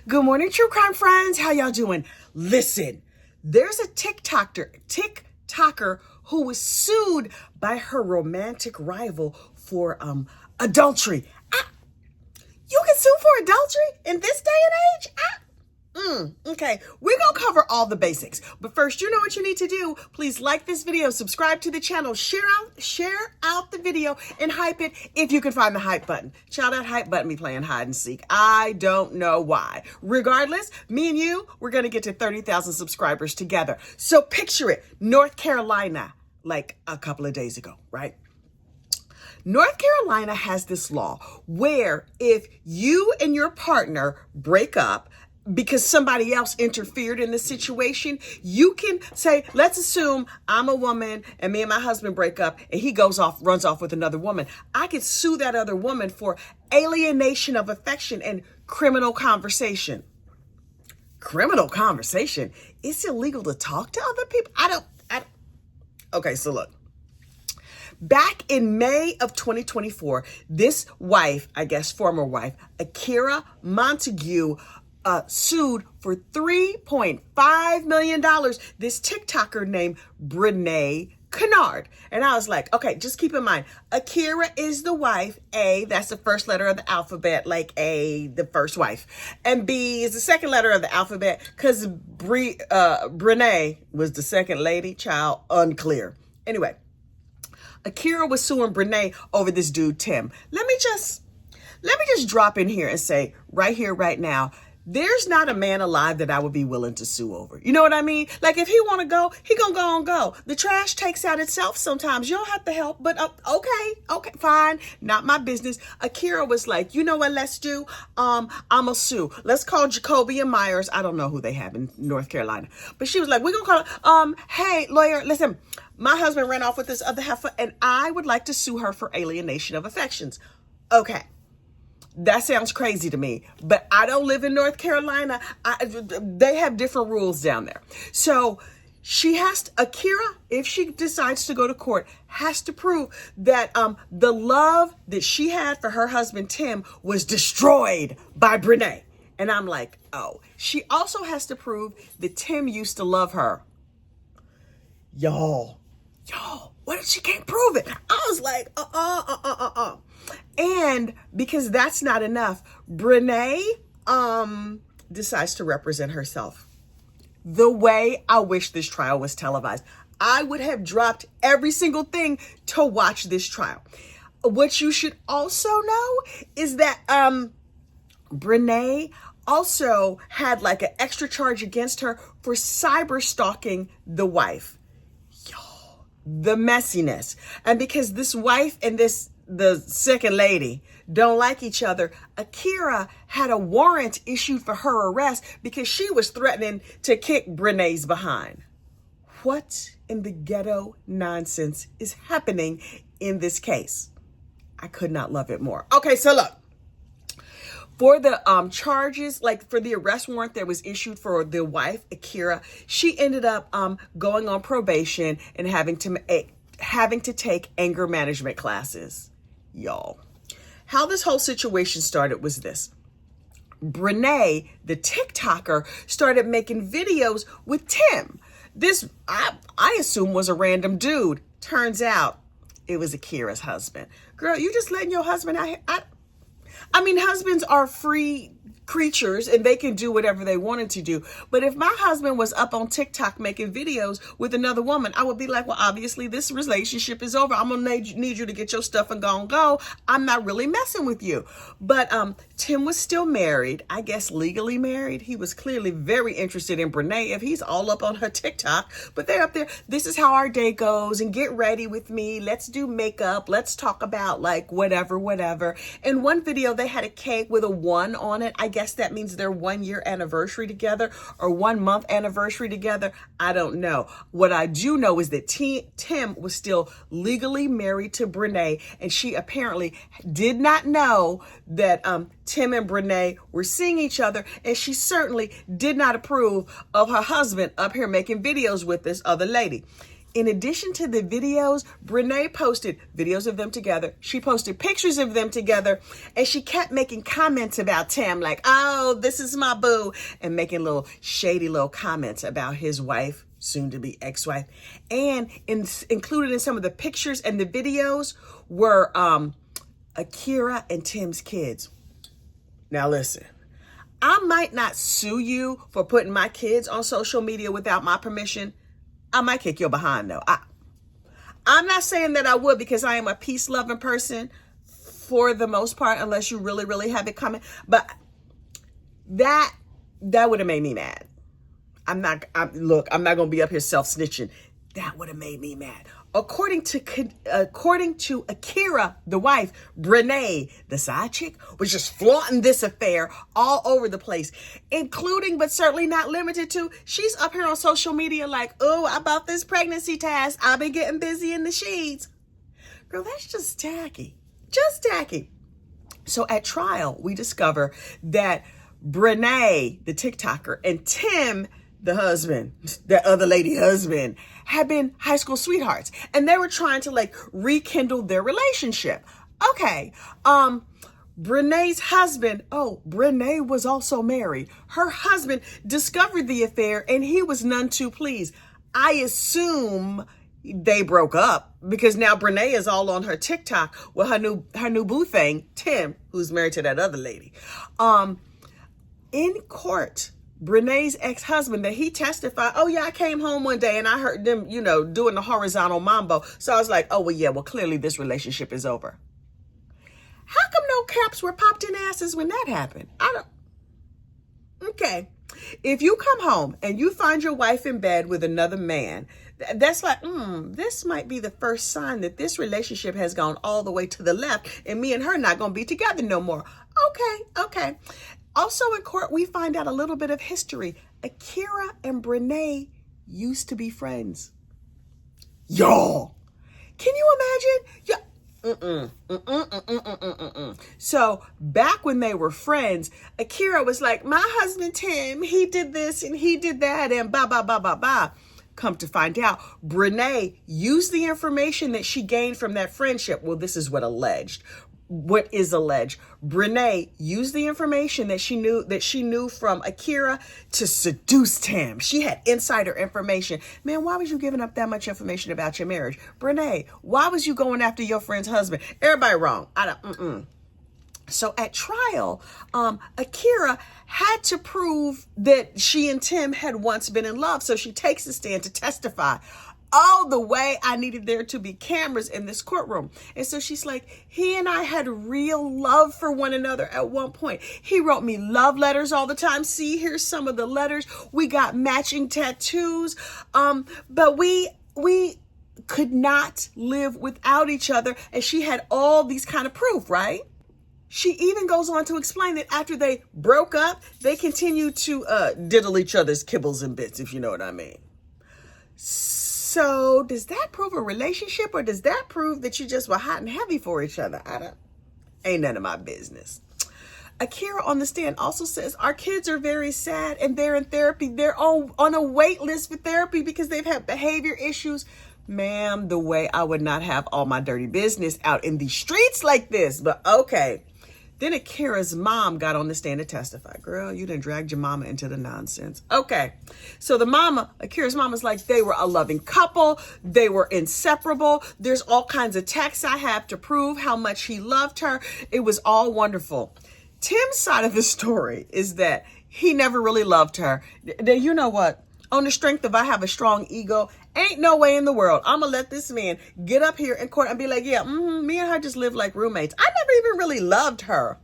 Good morning, true crime friends. How y'all doing? Listen, there's a TikToker who was sued by her romantic rival for adultery. You can sue for adultery in this day and age? Okay, we're gonna cover all the basics. But first, you know what you need to do. Please like this video, subscribe to the channel, share out the video, and hype it if you can find the hype button. Child, that hype button be playing hide and seek. I don't know why. Regardless, me and you, we're gonna get to 30,000 subscribers together. So picture it, North Carolina, like a couple of days ago, right? North Carolina has this law where if you and your partner break up because somebody else interfered in the situation, you can say, let's assume I'm a woman and me and my husband break up and he runs off with another woman. I could sue that other woman for alienation of affection and criminal conversation. Criminal conversation? It's illegal to talk to other people? Okay, so look. Back in May of 2024, this wife, I guess former wife, Akira Montague, sued for $3.5 million this TikToker named Brene Kennard. And I was like, okay, just keep in mind, Akira is the wife. A, that's the first letter of the alphabet, like A, the first wife. And B is the second letter of the alphabet because Brene was the second lady, child, unclear. Anyway, Akira was suing Brene over this dude, Tim. Let me just drop in here and say right here, right now, there's not a man alive that I would be willing to sue over. You know what I mean? Like if he want to go, he gonna go and go. The trash takes out itself sometimes. You don't have to help, but okay, fine. Not my business. Akira was like, you know what, let's do? I'ma sue. Let's call Jacoby and Myers. I don't know who they have in North Carolina. But she was like, we're gonna call hey, lawyer, listen, my husband ran off with this other heifer and I would like to sue her for alienation of affections. Okay. That sounds crazy to me, but I don't live in North Carolina. They have different rules down there. So Akira, if she decides to go to court, has to prove that the love that she had for her husband, Tim, was destroyed by Brene. And I'm like, oh, she also has to prove that Tim used to love her. Y'all, what if she can't prove it? I was like, And because that's not enough, Brene decides to represent herself. The way I wish this trial was televised. I would have dropped every single thing to watch this trial. What you should also know is that Brene also had like an extra charge against her for cyber stalking the wife. The messiness. And because this wife and the second lady don't like each other, Akira had a warrant issued for her arrest because she was threatening to kick Brene's behind. What in the ghetto nonsense is happening in this case? I could not love it more. Okay, so look. For the charges, like for the arrest warrant that was issued for the wife, Akira, she ended up going on probation and having to take anger management classes. Y'all, how this whole situation started was this. Brene, the TikToker, started making videos with Tim. This, I assume, was a random dude. Turns out it was Akira's husband. Girl, you just letting your husband out here? I mean, husbands are free creatures and they can do whatever they wanted to do. But if my husband was up on TikTok making videos with another woman, I would be like, well, obviously this relationship is over. I'm going to need you to get your stuff and go. I'm not really messing with you. But Tim was still married, I guess legally married. He was clearly very interested in Brene if he's all up on her TikTok. But they're up there. This is how our day goes and get ready with me. Let's do makeup. Let's talk about like whatever. In one video, they had a cake with a 1 on it. I guess that means their 1 year anniversary together or 1 month anniversary together. I don't know. What I do know is that Tim was still legally married to Brene, and she apparently did not know that Tim and Brene were seeing each other, and she certainly did not approve of her husband up here making videos with this other lady. In addition to the videos, Brene posted videos of them together. She posted pictures of them together, and she kept making comments about Tim, like, oh, this is my boo, and making little shady little comments about his wife, soon to be ex-wife. And included in some of the pictures and the videos were Akira and Tim's kids. Now listen, I might not sue you for putting my kids on social media without my permission. I might kick your behind though. I'm not saying that I would, because I am a peace-loving person for the most part, unless you really, really have it coming. But that would have made me mad. I'm not going to be up here self-snitching. That would have made me mad. According to Akira, the wife, Brene, the side chick, was just flaunting this affair all over the place, including, but certainly not limited to, she's up here on social media like, oh, I bought this pregnancy test. I've been getting busy in the sheets. Girl, that's just tacky. Just tacky. So at trial, we discover that Brene, the TikToker, and Tim, the husband, that other lady husband, had been high school sweethearts, and they were trying to like rekindle their relationship. Okay. Brene's husband, Brene was also married. Her husband discovered the affair, and he was none too pleased. I assume they broke up, because now Brene is all on her TikTok with her new boo thing, Tim, who's married to that other lady. In court, Brene's ex-husband, that he testified, oh yeah, I came home one day and I heard them, doing the horizontal mambo. So I was like, well, clearly this relationship is over. How come no caps were popped in asses when that happened? Okay. If you come home and you find your wife in bed with another man, that's like, this might be the first sign that this relationship has gone all the way to the left, and me and her not going to be together no more. Okay. Also in court, we find out a little bit of history. Akira and Brene used to be friends. Y'all, can you imagine? So back when they were friends, Akira was like, my husband Tim, he did this and he did that and blah, blah, blah, blah, blah. Come to find out, Brene used the information that she gained from that friendship. Well, this is what is alleged. Brene used the information that she knew from Akira to seduce Tim. She had insider information. Man, why was you giving up that much information about your marriage? Brene, why was you going after your friend's husband? Everybody wrong. So at trial, Akira had to prove that she and Tim had once been in love. So she takes the stand to testify. All the way I needed there to be cameras in this courtroom. And so she's like, he and I had real love for one another at one point. He wrote me love letters all the time. See, here's some of the letters. We got matching tattoos. But we could not live without each other. And she had all these kind of proof, right? She even goes on to explain that after they broke up, they continued to diddle each other's kibbles and bits, if you know what I mean. So does that prove a relationship, or does that prove that you just were hot and heavy for each other? Ain't none of my business. Akira on the stand also says, our kids are very sad and they're in therapy. They're on a wait list for therapy because they've had behavior issues. Ma'am, the way I would not have all my dirty business out in the streets like this, but okay. Then Akira's mom got on the stand to testify. Girl, you done dragged your mama into the nonsense. Okay. So Akira's mom was like, they were a loving couple. They were inseparable. There's all kinds of texts I have to prove how much he loved her. It was all wonderful. Tim's side of the story is that he never really loved her. You know what? On the strength of I have a strong ego, ain't no way in the world I'm going to let this man get up here in court and be like, yeah, me and her just live like roommates. I never even really loved her.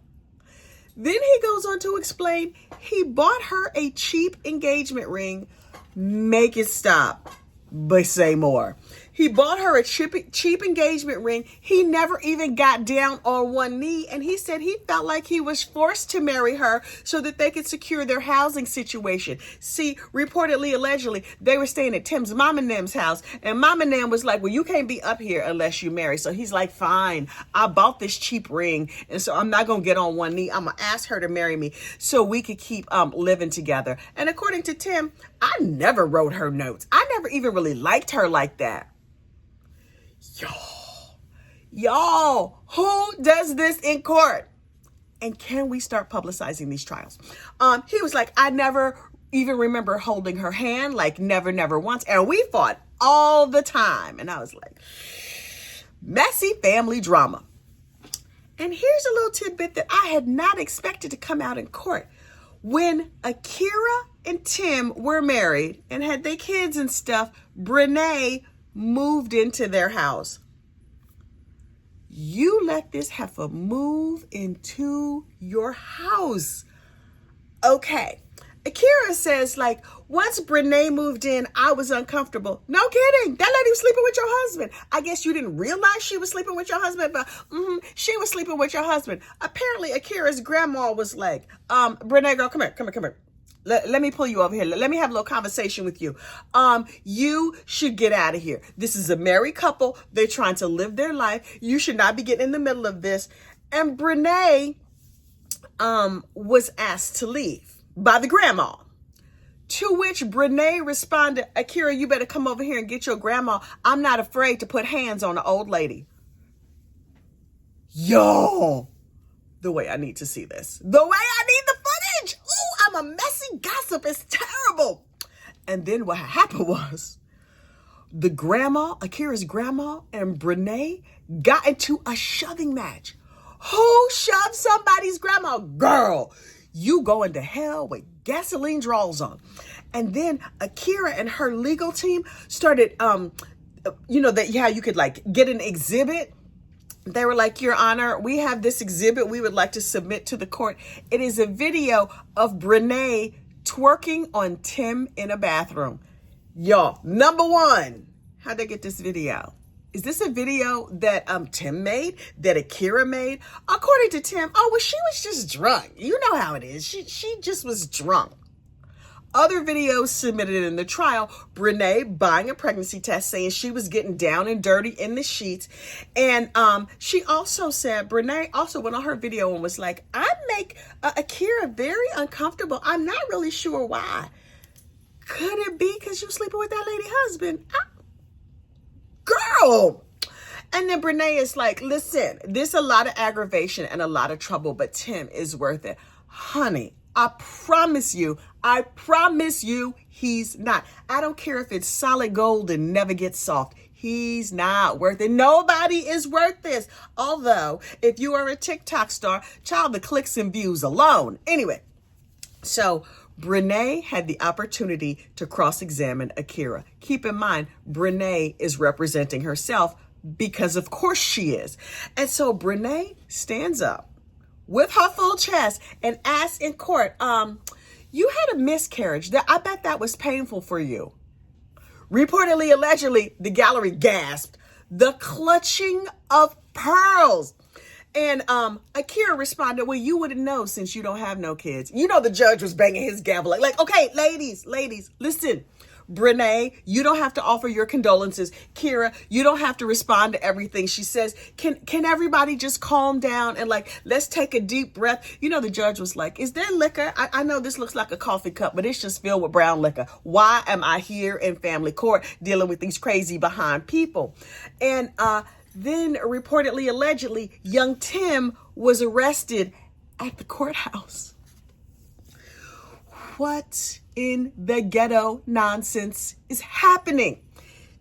Then he goes on to explain he bought her a cheap engagement ring. Make it stop, but say more. He bought her a cheap engagement ring. He never even got down on one knee. And he said he felt like he was forced to marry her so that they could secure their housing situation. See, reportedly, allegedly, they were staying at Tim's mom and them's house. And mom and them was like, well, you can't be up here unless you marry. So he's like, fine, I bought this cheap ring. And so I'm not going to get on one knee. I'm going to ask her to marry me so we could keep living together. And according to Tim, I never wrote her notes. I never even really liked her like that. Y'all, who does this in court? And can we start publicizing these trials? He was like, I never even remember holding her hand, like never once. And we fought all the time. And I was like, messy family drama. And here's a little tidbit that I had not expected to come out in court. When Akira and Tim were married and had their kids and stuff, Brene moved into their house. You let this heifer move into your house. Okay. Akira says, like, once Brene moved in, I was uncomfortable. No kidding. That lady was sleeping with your husband. I guess you didn't realize she was sleeping with your husband, but she was sleeping with your husband. Apparently, Akira's grandma was like, Brene, girl, come here. Let me pull you over here. Let me have a little conversation with you. You should get out of here. This is a married couple. They're trying to live their life. You should not be getting in the middle of this. And Brene was asked to leave by the grandma. To which Brene responded, Akira, you better come over here and get your grandma. I'm not afraid to put hands on an old lady. Yo, the way I need to see this. The way I need the footage. Ooh, I'm a messy gossip. It's terrible. And then what happened was the grandma, Akira's grandma, and Brene got into a shoving match. Who shoved somebody's grandma? Girl, you going to hell with gasoline draws on. And then Akira and her legal team started, you could like get an exhibit. They were like, Your Honor, we have this exhibit we would like to submit to the court. It is a video of Brene twerking on Tim in a bathroom. Y'all, number one, how'd they get this video? Is this a video that Tim made, that Akira made? According to Tim, she was just drunk. You know how it is. She just was drunk. Other videos submitted in the trial, Brene buying a pregnancy test, saying she was getting down and dirty in the sheets. And she also said, Brene also went on her video and was like, I make Akira very uncomfortable. I'm not really sure why. Could it be because you sleeping with that lady husband? Girl. And then Brene is like, listen, there's a lot of aggravation and a lot of trouble, but Tim is worth it. Honey, I promise you, he's not. I don't care if it's solid gold and never gets soft. He's not worth it. Nobody is worth this. Although, if you are a TikTok star, child, the clicks and views alone. Anyway, so Brene had the opportunity to cross-examine Akira. Keep in mind, Brene is representing herself because of course she is. And so Brene stands up with her full chest and asks in court, you had a miscarriage. I bet that was painful for you. Reportedly, allegedly, the gallery gasped, the clutching of pearls. And Akira responded, well, you wouldn't know since you don't have no kids. You know, the judge was banging his gavel like, okay, ladies, listen. Brene, you don't have to offer your condolences. Kira, you don't have to respond to everything she says. Can everybody just calm down and like, let's take a deep breath. You know, the judge was like, is there liquor? I know this looks like a coffee cup, but it's just filled with brown liquor. Why am I here in family court dealing with these crazy behind people? And then reportedly, allegedly, young Tim was arrested at the courthouse. What in the ghetto nonsense is happening?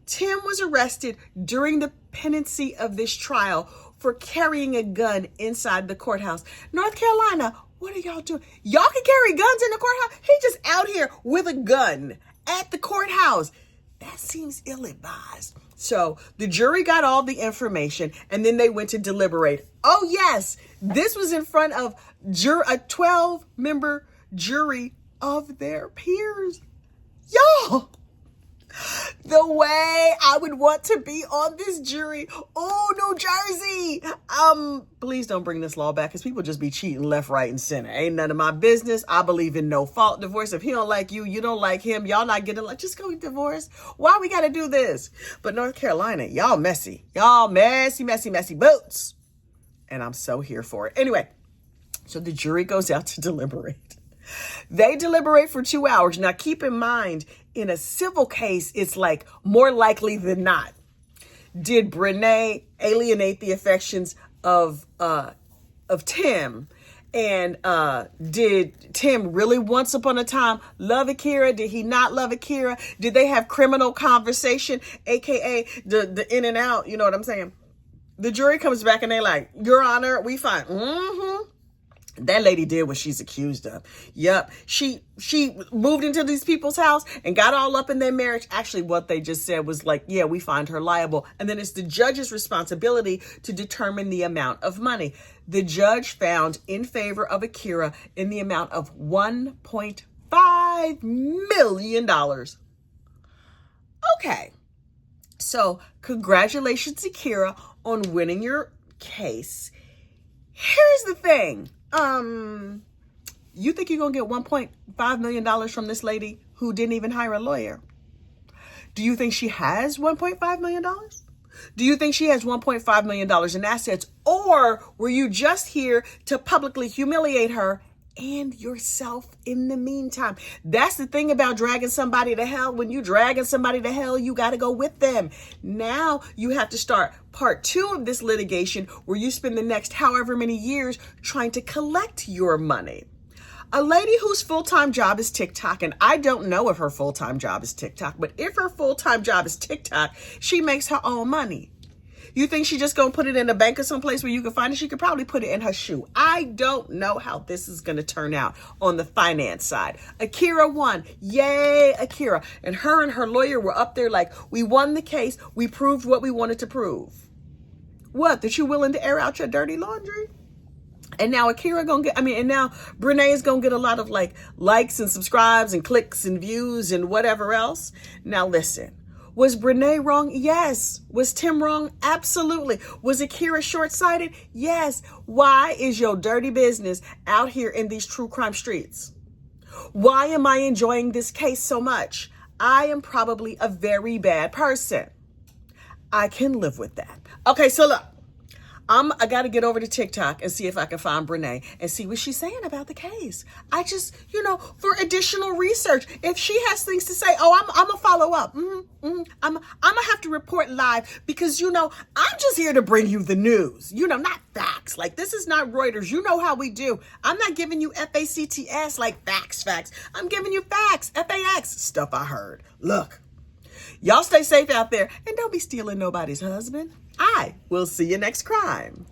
Tim was arrested during the pendency of this trial for carrying a gun inside the courthouse. North Carolina, what are y'all doing? Y'all can carry guns in the courthouse? He just out here with a gun at the courthouse. That seems ill-advised. So the jury got all the information and then they went to deliberate. Oh yes, this was in front of a 12-member jury of their peers. Y'all, the way I would want to be on this jury. Oh, New Jersey. Please don't bring this law back because people just be cheating left, right, and center. Ain't none of my business. I believe in no fault divorce. If he don't like you, you don't like him. Y'all not getting like, just go get divorced. Why we got to do this? But North Carolina, y'all messy. Y'all messy boots. And I'm so here for it. Anyway, so the jury goes out to deliberate. They deliberate for 2 hours. Now, keep in mind, in a civil case, it's like more likely than not. Did Brene alienate the affections of Tim? And did Tim really once upon a time love Akira? Did he not love Akira? Did they have criminal conversation, aka the in and out? You know what I'm saying? The jury comes back and they like, Your Honor, we find. That lady did what she's accused of. Yep. She moved into these people's house and got all up in their marriage. Actually, what they just said was like, yeah, we find her liable. And then it's the judge's responsibility to determine the amount of money. The judge found in favor of Akira in the amount of $1.5 million. Okay. So congratulations, Akira, on winning your case. Here's the thing. You think you're going to get $1.5 million from this lady who didn't even hire a lawyer? Do you think she has $1.5 million? Do you think she has $1.5 million in assets? Or were you just here to publicly humiliate her and yourself in the meantime? That's the thing about dragging somebody to hell. When you dragging somebody to hell, you got to go with them. Now you have to start part 2 of this litigation where you spend the next however many years trying to collect your money. A lady whose full-time job is TikTok, and I don't know if her full-time job is TikTok, but if her full-time job is TikTok, she makes her own money. You think she just gonna put it in a bank or someplace where you can find it? She could probably put it in her shoe. I don't know how this is gonna turn out on the finance side. Akira won. Yay, Akira. And her lawyer were up there like, we won the case. We proved what we wanted to prove. What? That you willing to air out your dirty laundry? And now Akira and now Brene is gonna get a lot of likes and subscribes and clicks and views and whatever else. Now listen. Was Brene wrong? Yes. Was Tim wrong? Absolutely. Was Akira short-sighted? Yes. Why is your dirty business out here in these true crime streets? Why am I enjoying this case so much? I am probably a very bad person. I can live with that. Okay, so look. I got to get over to TikTok and see if I can find Brene and see what she's saying about the case. I just, for additional research, if she has things to say, I'm going to follow up. I'm going to have to report live because, I'm just here to bring you the news, not facts. Like, this is not Reuters. You know how we do. I'm not giving you FACTS like facts. I'm giving you facts, FAX, stuff I heard. Look, y'all stay safe out there and don't be stealing nobody's husband. I will see you next crime.